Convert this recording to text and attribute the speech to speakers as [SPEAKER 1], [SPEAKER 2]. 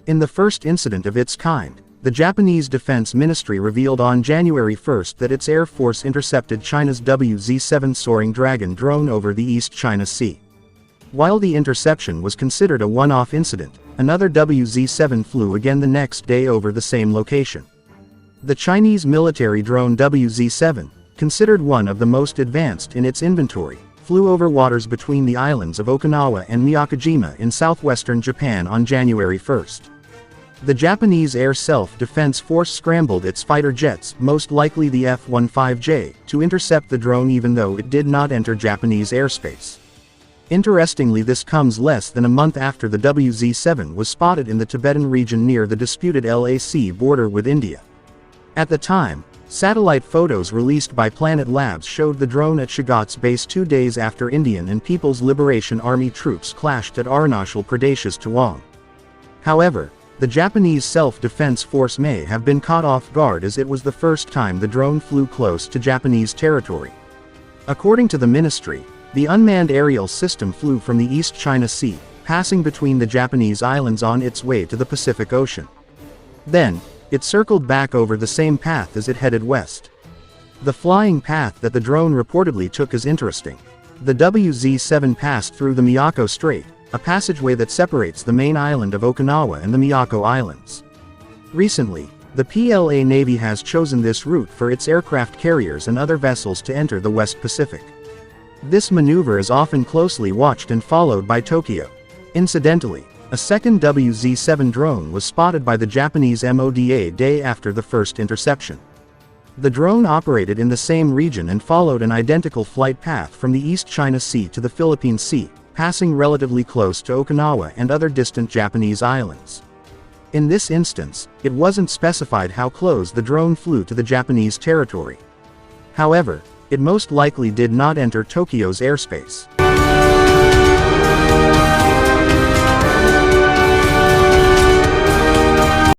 [SPEAKER 1] In the first incident of its kind, the Japanese Defense Ministry revealed on January 1 that its Air Force intercepted China's WZ-7 Soaring Dragon drone over the East China Sea. While the interception was considered a one-off incident, another WZ-7 flew again the next day over the same location. The Chinese military drone WZ-7, considered one of the most advanced in its inventory, flew over waters between the islands of Okinawa and Miyakojima in southwestern Japan on January 1. The Japanese Air Self-Defense Force scrambled its fighter jets, most likely the F-15J, to intercept the drone even though it did not enter Japanese airspace. Interestingly, this comes less than a month after the WZ-7 was spotted in the Tibetan region near the disputed LAC border with India. At the time, satellite photos released by Planet Labs showed the drone at Shagat's base 2 days after Indian and People's Liberation Army troops clashed at Arunachal Pradesh's Tawang. However, the Japanese Self-Defense Force may have been caught off guard as it was the first time the drone flew close to Japanese territory. According to the ministry, the unmanned aerial system flew from the East China Sea, passing between the Japanese islands on its way to the Pacific Ocean. Then, it circled back over the same path as it headed west. The flying path that the drone reportedly took is interesting. The WZ-7 passed through the Miyako Strait, a passageway that separates the main island of Okinawa and the Miyako Islands. Recently, the PLA Navy has chosen this route for its aircraft carriers and other vessels to enter the West Pacific. This maneuver is often closely watched and followed by Tokyo. Incidentally, a second WZ-7 drone was spotted by the Japanese MODA day after the first interception. The drone operated in the same region and followed an identical flight path from the East China Sea to the Philippine Sea, passing relatively close to Okinawa and other distant Japanese islands. In this instance, it wasn't specified how close the drone flew to the Japanese territory. However, it most likely did not enter Tokyo's airspace.